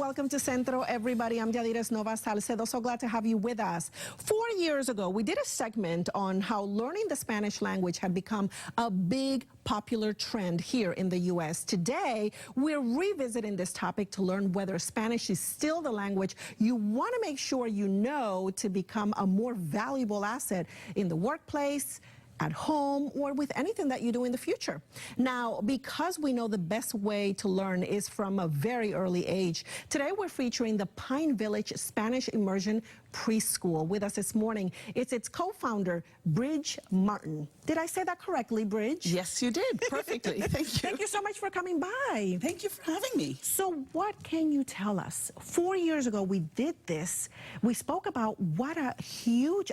welcome to Centro, everybody. I'm Yadires, Nova-Salcedo. So glad to have you with us. 4 years ago, we did a segment on how learning the Spanish language had become a big popular trend here in the U.S. Today, we're revisiting this topic to learn whether Spanish is still the language you want to make sure you know to become a more valuable asset in the workplace, at home, or with anything that you do in the future. Now, because we know the best way to learn is from a very early age, today we're featuring the Pine Village Spanish Immersion Preschool. With us this morning, it's its co-founder, Brid Martin. Did I say that correctly, Brid? Yes, you did. Perfectly. Thank you. Thank you so much for coming by. Thank you for having me. So what can you tell us? 4 years ago, we did this. We spoke about what a huge,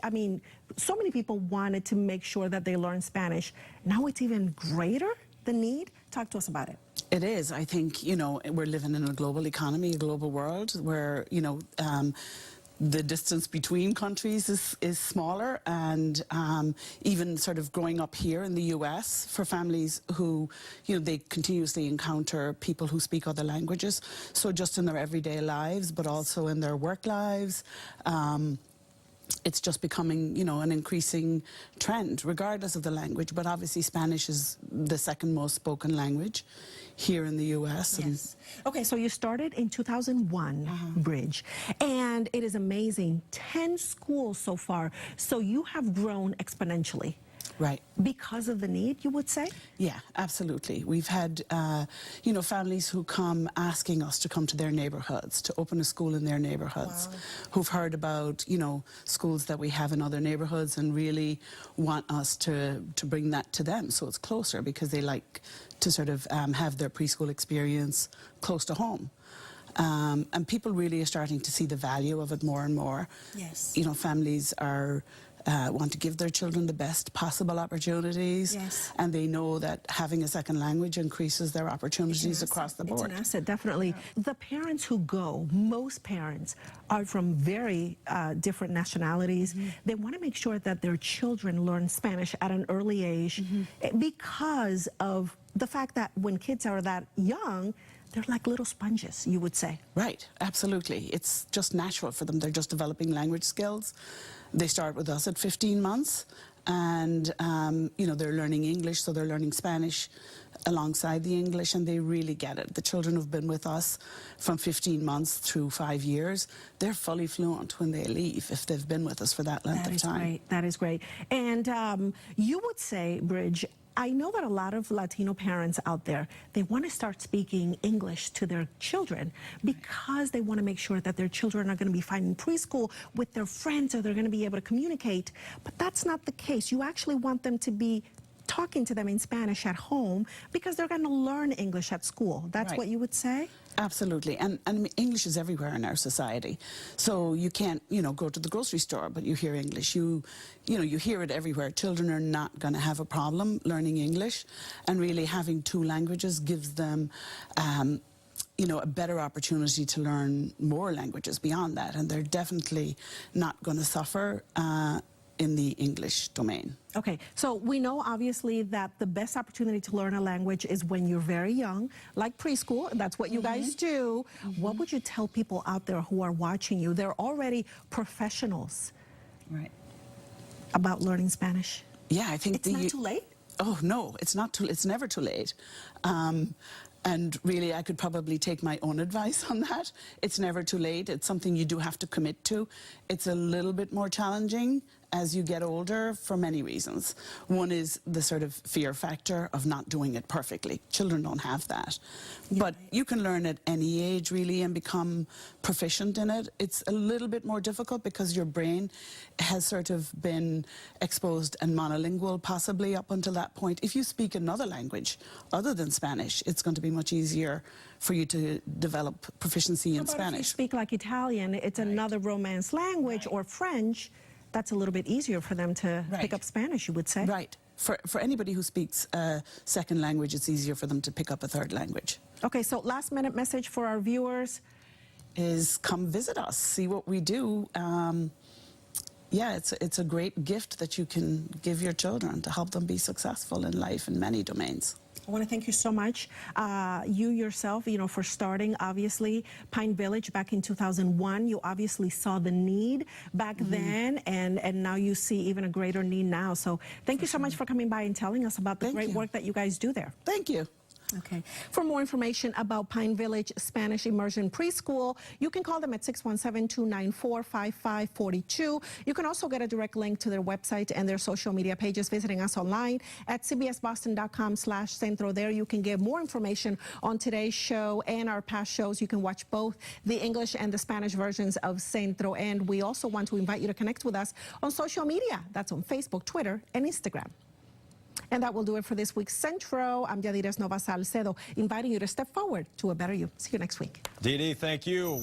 so many people wanted to make sure that they learn Spanish. Now it's even greater, the need. Talk to us about it. It is. I think, we're living in a global economy, a global world where, the distance between countries is smaller, and even sort of growing up here in the US for families who, they continuously encounter people who speak other languages. So just in their everyday lives, but also in their work lives, it's just becoming, an increasing trend, regardless of the language. But obviously Spanish is the second most spoken language here in the U.S. Yes. Okay, so you started in 2001, Brid, and it is amazing. 10 schools so far. So you have grown exponentially. Right. Because of the need, you would say? Yeah, absolutely. We've had, families who come asking us to come to their neighborhoods, to open a school in their neighborhoods, who've heard about, schools that we have in other neighborhoods and really want us to bring that to them so it's closer, because they like to sort of have their preschool experience close to home. And people really are starting to see the value of it more and more. Yes. Families are want to give their children the best possible opportunities. Yes. And they know that having a second language increases their opportunities across the board. It's an asset, definitely. Yeah. The parents who go, most parents, are from very different nationalities. They want to make sure that their children learn Spanish at an early age because of the fact that when kids are that young, they're like little sponges, you would say. Right, absolutely. It's just natural for them. They're just developing language skills. They start with us at 15 months, and they're learning English, so they're learning Spanish alongside the English, and they really get it. The children who've been with us from 15 months through 5 years, they're fully fluent when they leave, if they've been with us for that length of time. Great. That is great. And you would say, Brid, I know that a lot of Latino parents out there, they want to start speaking English to their children because they want to make sure that their children are going to be finding preschool with their friends, or they're going to be able to communicate. But that's not the case. You actually want them to be talking to them in Spanish at home because they're going to learn English at school. That's what you would say? Absolutely. And English is everywhere in our society. So you can't, go to the grocery store, but you hear English. You hear it everywhere. Children are not going to have a problem learning English, and really having two languages gives them a better opportunity to learn more languages beyond that. And they're definitely not going to suffer in the English domain. Okay, so we know obviously that the best opportunity to learn a language is when you're very young, like preschool. That's what you guys do. What would you tell people out there who are watching you? They're already professionals, about learning Spanish. Yeah, I think it's not too late. Oh no, it's not too. It's never too late. And really, I could probably take my own advice on that. It's never too late. It's something you do have to commit to. It's a little bit more challenging as you get older for many reasons. One is the sort of fear factor of not doing it perfectly. Children don't have that. But you can learn at any age, really, and become proficient in it. It's a little bit more difficult because your brain has sort of been exposed and monolingual, possibly up until that point. If you speak another language other than Spanish, it's going to be much easier for you to develop proficiency in Spanish. If you speak like Italian, it's another Romance language, or French. That's a little bit easier for them to pick up Spanish, you would say. Right. For anybody who speaks a second language, it's easier for them to pick up a third language. Okay, so last minute message for our viewers is come visit us, see what we do. It's a great gift that you can give your children to help them be successful in life in many domains. I want to thank you so much. You yourself, for starting, obviously, Pine Village back in 2001. You obviously saw the need back then, and now you see even a greater need now. So thank you so much for coming by and telling us about the great work that you guys do there. Thank you. Okay. For more information about Pine Village Spanish Immersion Preschool, you can call them at 617-294-5542. You can also get a direct link to their website and their social media pages visiting us online at cbsboston.com/centro. There you can get more information on today's show and our past shows. You can watch both the English and the Spanish versions of Centro. And we also want to invite you to connect with us on social media. That's on Facebook, Twitter, and Instagram. And that will do it for this week's Centro. I'm Yadires Nova-Salcedo, inviting you to step forward to a better you. See you next week. Dee Dee, thank you.